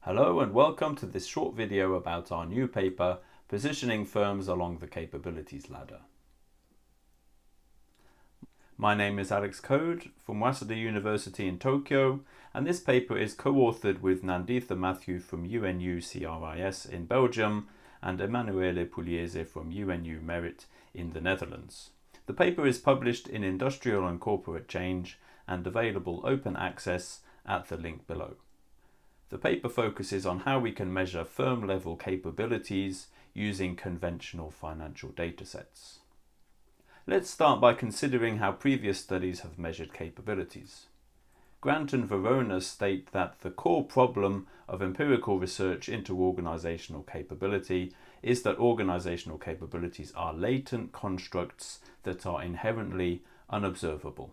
Hello and welcome to this short video about our new paper, Positioning Firms Along the Capabilities Ladder. My name is Alex Code from Waseda University in Tokyo, and this paper is co-authored with Nanditha Matthew from UNU CRIS in Belgium and Emanuele Pugliese from UNU Merit in the Netherlands. The paper is published in Industrial and Corporate Change and available open access at the link below. The paper focuses on how we can measure firm-level capabilities using conventional financial datasets. Let's start by considering how previous studies have measured capabilities. Grant and Verona state that the core problem of empirical research into organizational capability is that organizational capabilities are latent constructs that are inherently unobservable.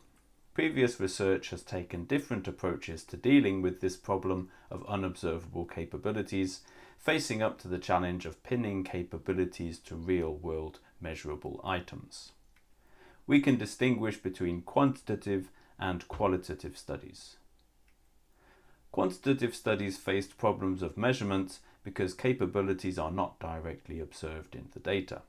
Previous research has taken different approaches to dealing with this problem of unobservable capabilities, facing up to the challenge of pinning capabilities to real-world measurable items. We can distinguish between quantitative and qualitative studies. Quantitative studies faced problems of measurement because capabilities are not directly observed in the data.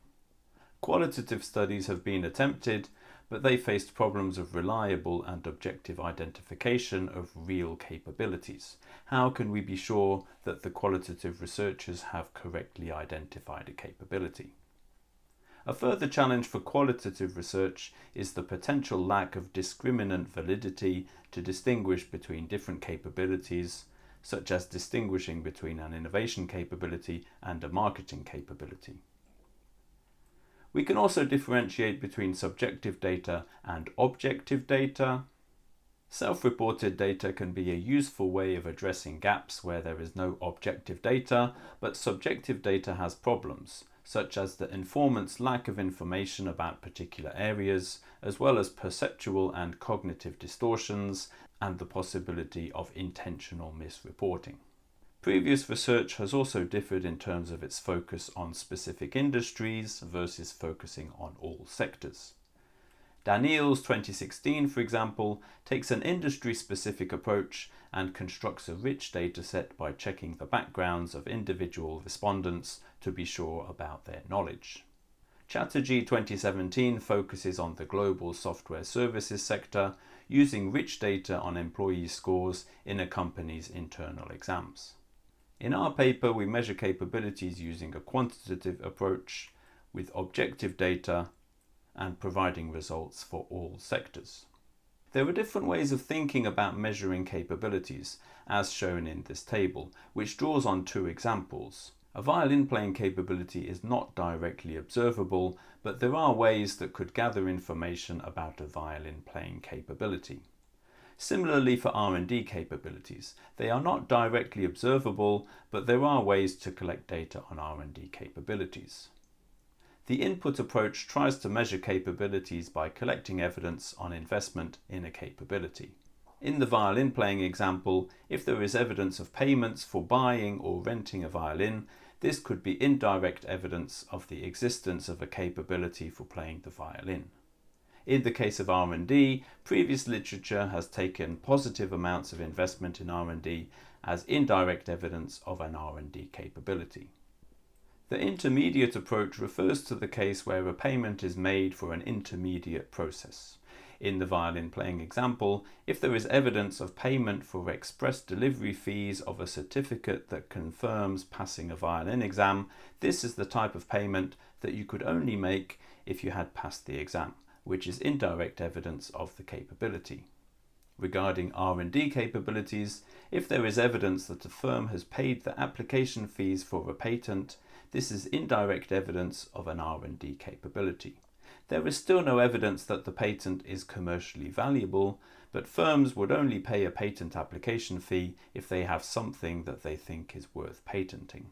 Qualitative studies have been attempted, but they faced problems of reliable and objective identification of real capabilities. How can we be sure that the qualitative researchers have correctly identified a capability? A further challenge for qualitative research is the potential lack of discriminant validity to distinguish between different capabilities, such as distinguishing between an innovation capability and a marketing capability. We can also differentiate between subjective data and objective data. Self-reported data can be a useful way of addressing gaps where there is no objective data, but subjective data has problems, such as the informant's lack of information about particular areas, as well as perceptual and cognitive distortions, and the possibility of intentional misreporting. Previous research has also differed in terms of its focus on specific industries versus focusing on all sectors. Daniels 2016, for example, takes an industry-specific approach and constructs a rich dataset by checking the backgrounds of individual respondents to be sure about their knowledge. Chatterjee 2017 focuses on the global software services sector, using rich data on employee scores in a company's internal exams. In our paper, we measure capabilities using a quantitative approach with objective data and providing results for all sectors. There are different ways of thinking about measuring capabilities, as shown in this table, which draws on two examples. A violin playing capability is not directly observable, but there are ways that could gather information about a violin playing capability. Similarly for R&D capabilities, they are not directly observable, but there are ways to collect data on R&D capabilities. The input approach tries to measure capabilities by collecting evidence on investment in a capability. In the violin playing example, if there is evidence of payments for buying or renting a violin, this could be indirect evidence of the existence of a capability for playing the violin. In the case of R&D, previous literature has taken positive amounts of investment in R&D as indirect evidence of an R&D capability. The intermediate approach refers to the case where a payment is made for an intermediate process. In the violin playing example, if there is evidence of payment for express delivery fees of a certificate that confirms passing a violin exam, this is the type of payment that you could only make if you had passed the exam, which is indirect evidence of the capability. Regarding R&D capabilities, if there is evidence that a firm has paid the application fees for a patent, this is indirect evidence of an R&D capability. There is still no evidence that the patent is commercially valuable, but firms would only pay a patent application fee if they have something that they think is worth patenting.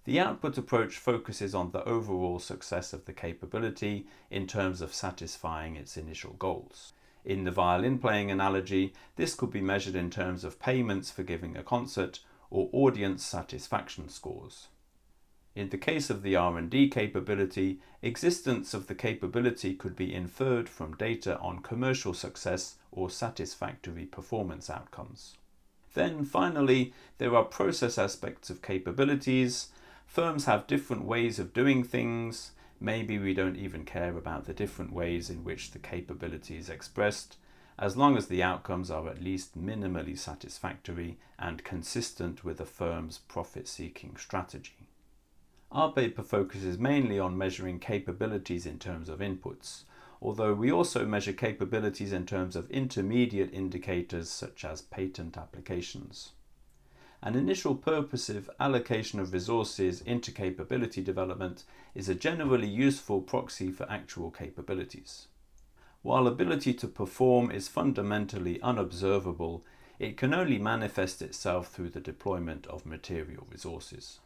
The output approach focuses on the overall success of the capability in terms of satisfying its initial goals. In the violin playing analogy, this could be measured in terms of payments for giving a concert or audience satisfaction scores. In the case of the R&D capability, existence of the capability could be inferred from data on commercial success or satisfactory performance outcomes. Then finally, there are process aspects of capabilities. Firms have different ways of doing things. Maybe we don't even care about the different ways in which the capability is expressed, as long as the outcomes are at least minimally satisfactory and consistent with a firm's profit-seeking strategy. Our paper focuses mainly on measuring capabilities in terms of inputs, although we also measure capabilities in terms of intermediate indicators such as patent applications. An initial purposive allocation of resources into capability development is a generally useful proxy for actual capabilities. While ability to perform is fundamentally unobservable, it can only manifest itself through the deployment of material resources.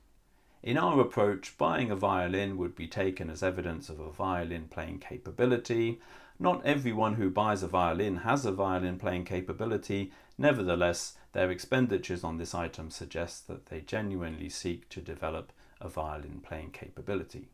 In our approach, buying a violin would be taken as evidence of a violin playing capability. Not everyone who buys a violin has a violin playing capability. Nevertheless, their expenditures on this item suggest that they genuinely seek to develop a violin playing capability.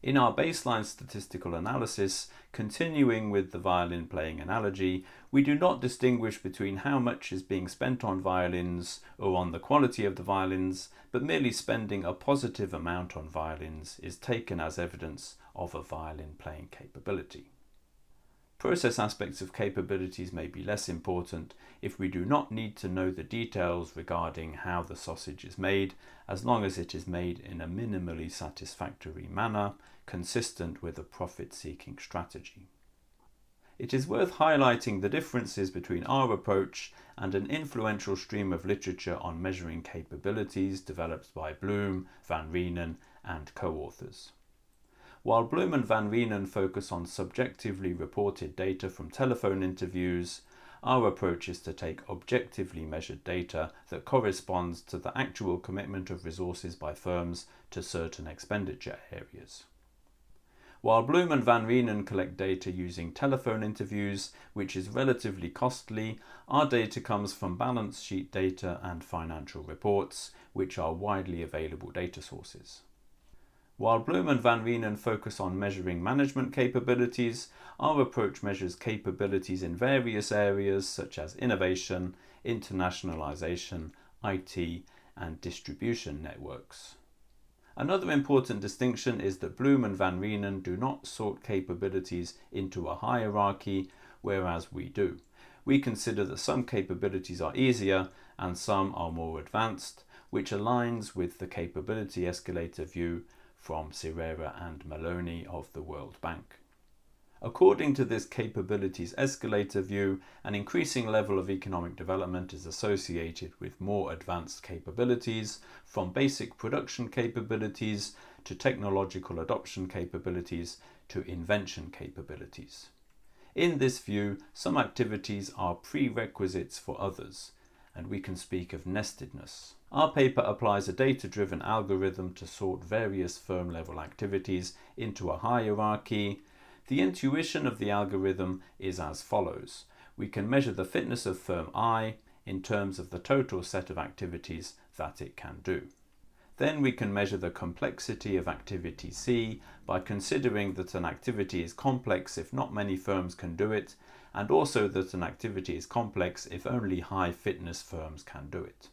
In our baseline statistical analysis, continuing with the violin playing analogy, we do not distinguish between how much is being spent on violins or on the quality of the violins, but merely spending a positive amount on violins is taken as evidence of a violin playing capability. Process aspects of capabilities may be less important if we do not need to know the details regarding how the sausage is made, as long as it is made in a minimally satisfactory manner, consistent with a profit-seeking strategy. It is worth highlighting the differences between our approach and an influential stream of literature on measuring capabilities developed by Bloom, Van Reenen, and co-authors. While Bloom and Van Reenen focus on subjectively reported data from telephone interviews, our approach is to take objectively measured data that corresponds to the actual commitment of resources by firms to certain expenditure areas. While Bloom and Van Reenen collect data using telephone interviews, which is relatively costly, our data comes from balance sheet data and financial reports, which are widely available data sources. While Bloom and Van Reenen focus on measuring management capabilities, our approach measures capabilities in various areas such as innovation, internationalization, IT, and distribution networks. Another important distinction is that Bloom and Van Reenen do not sort capabilities into a hierarchy, whereas we do. We consider that some capabilities are easier and some are more advanced, which aligns with the capability escalator view from Serrera and Maloney of the World Bank. According to this capabilities escalator view, an increasing level of economic development is associated with more advanced capabilities, from basic production capabilities to technological adoption capabilities to invention capabilities. In this view, some activities are prerequisites for others, and we can speak of nestedness. Our paper applies a data-driven algorithm to sort various firm-level activities into a hierarchy. The intuition of the algorithm is as follows. We can measure the fitness of firm I in terms of the total set of activities that it can do. Then we can measure the complexity of activity C by considering that an activity is complex if not many firms can do it, and also that an activity is complex if only high fitness firms can do it.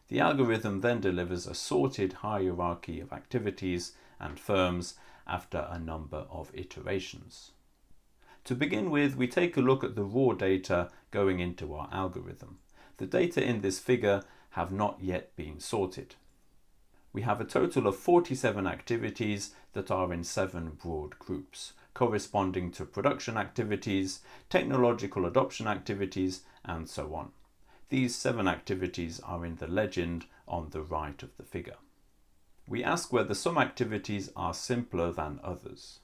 The algorithm then delivers a sorted hierarchy of activities and firms after a number of iterations. To begin with, we take a look at the raw data going into our algorithm. The data in this figure have not yet been sorted. We have a total of 47 activities that are in 7 broad groups, corresponding to production activities, technological adoption activities, and so on. These 7 activities are in the legend on the right of the figure. We ask whether some activities are simpler than others.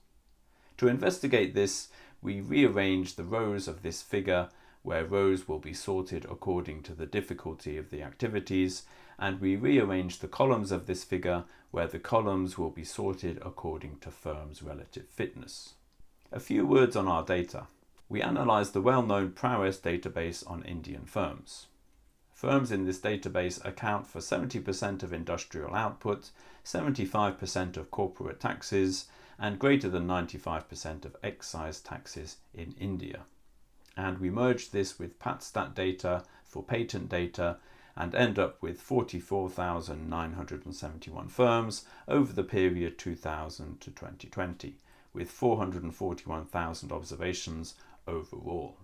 To investigate this, we rearrange the rows of this figure, where rows will be sorted according to the difficulty of the activities, and we rearrange the columns of this figure, where the columns will be sorted according to firms' relative fitness. A few words on our data. We analyze the well-known Prowess database on Indian firms. Firms in this database account for 70% of industrial output, 75% of corporate taxes, and greater than 95% of excise taxes in India. And we merge this with PatStat data for patent data and end up with 44,971 firms over the period 2000 to 2020, with 441,000 observations overall.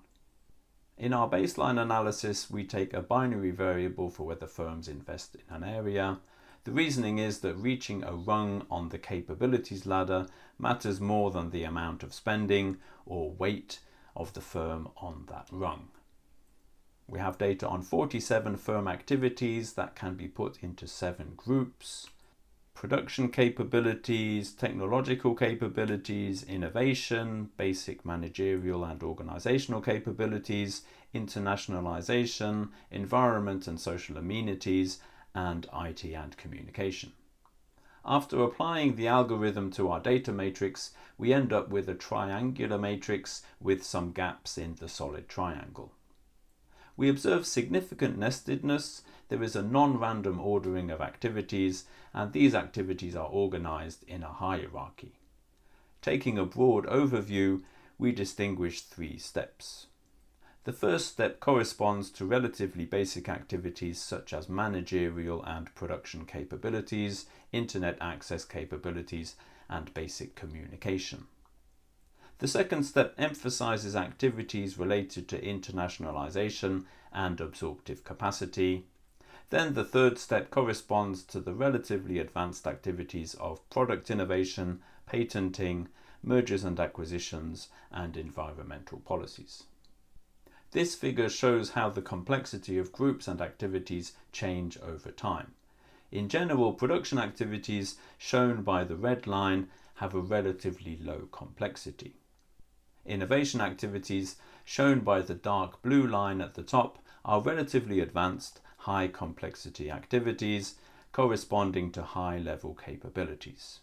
In our baseline analysis, we take a binary variable for whether firms invest in an area. The reasoning is that reaching a rung on the capabilities ladder matters more than the amount of spending or weight of the firm on that rung. We have data on 47 firm activities that can be put into 7 groups: production capabilities, technological capabilities, innovation, basic managerial and organizational capabilities, internationalization, environment and social amenities, and IT and communication. After applying the algorithm to our data matrix, we end up with a triangular matrix with some gaps in the solid triangle. We observe significant nestedness. There is a non-random ordering of activities, and these activities are organized in a hierarchy. Taking a broad overview, we distinguish 3 steps. The first step corresponds to relatively basic activities such as managerial and production capabilities, internet access capabilities, and basic communication. The second step emphasizes activities related to internationalization and absorptive capacity. Then the third step corresponds to the relatively advanced activities of product innovation, patenting, mergers and acquisitions, and environmental policies. This figure shows how the complexity of groups and activities change over time. In general, production activities, shown by the red line, have a relatively low complexity. Innovation activities, shown by the dark blue line at the top, are relatively advanced, high complexity activities corresponding to high-level capabilities.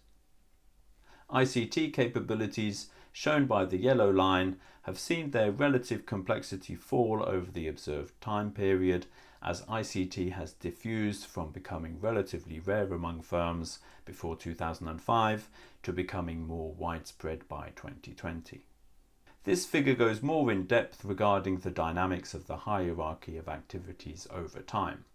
ICT capabilities, shown by the yellow line, have seen their relative complexity fall over the observed time period as ICT has diffused from becoming relatively rare among firms before 2005 to becoming more widespread by 2020. This figure goes more in depth regarding the dynamics of the hierarchy of activities over time.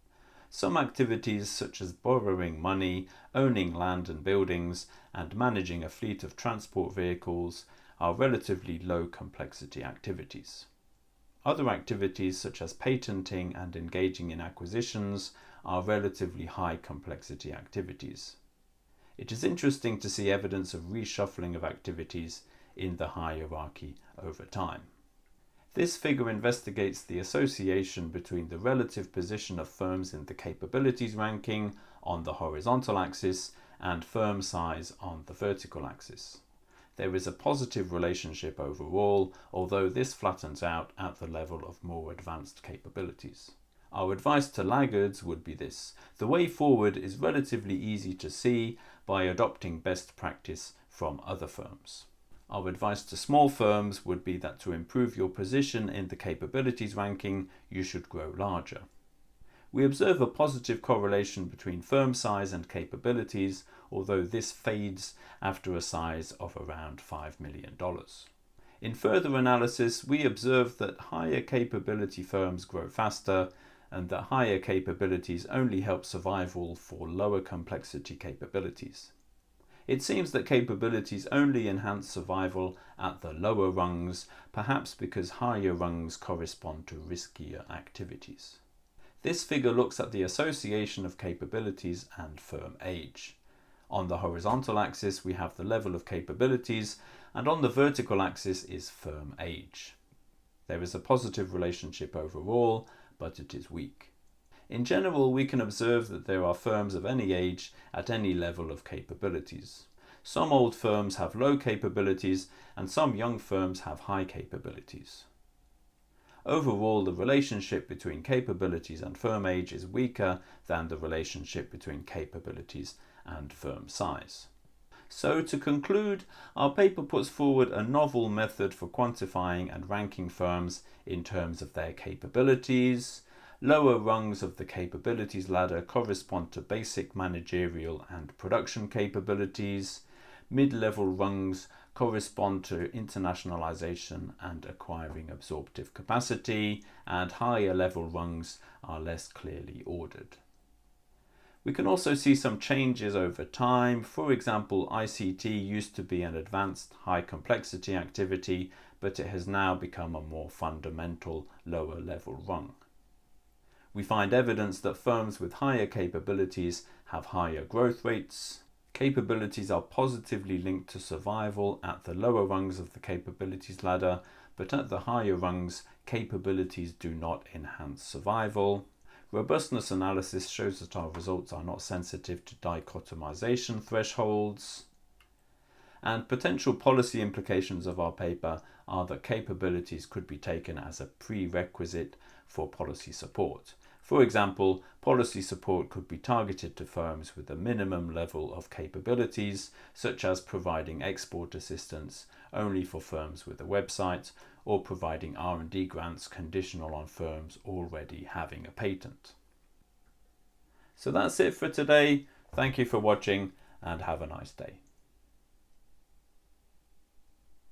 Some activities such as borrowing money, owning land and buildings, and managing a fleet of transport vehicles are relatively low complexity activities. Other activities such as patenting and engaging in acquisitions are relatively high complexity activities. It is interesting to see evidence of reshuffling of activities in the hierarchy over time. This figure investigates the association between the relative position of firms in the capabilities ranking on the horizontal axis and firm size on the vertical axis. There is a positive relationship overall, although this flattens out at the level of more advanced capabilities. Our advice to laggards would be this: the way forward is relatively easy to see by adopting best practice from other firms. Our advice to small firms would be that to improve your position in the capabilities ranking, you should grow larger. We observe a positive correlation between firm size and capabilities, although this fades after a size of around $5 million. In further analysis, we observe that higher capability firms grow faster and that higher capabilities only help survival for lower complexity capabilities. It seems that capabilities only enhance survival at the lower rungs, perhaps because higher rungs correspond to riskier activities. This figure looks at the association of capabilities and firm age. On the horizontal axis we have the level of capabilities, and on the vertical axis is firm age. There is a positive relationship overall, but it is weak. In general, we can observe that there are firms of any age at any level of capabilities. Some old firms have low capabilities and some young firms have high capabilities. Overall, the relationship between capabilities and firm age is weaker than the relationship between capabilities and firm size. So, to conclude, our paper puts forward a novel method for quantifying and ranking firms in terms of their capabilities. Lower rungs of the capabilities ladder correspond to basic managerial and production capabilities. Mid-level rungs correspond to internationalization and acquiring absorptive capacity, and higher level rungs are less clearly ordered. We can also see some changes over time. For example, ICT used to be an advanced high complexity activity, but it has now become a more fundamental lower level rung. We find evidence that firms with higher capabilities have higher growth rates. Capabilities are positively linked to survival at the lower rungs of the capabilities ladder, but at the higher rungs, capabilities do not enhance survival. Robustness analysis shows that our results are not sensitive to dichotomization thresholds. And potential policy implications of our paper are that capabilities could be taken as a prerequisite for policy support. For example, policy support could be targeted to firms with a minimum level of capabilities, such as providing export assistance only for firms with a website, or providing R&D grants conditional on firms already having a patent. So that's it for today. Thank you for watching and have a nice day.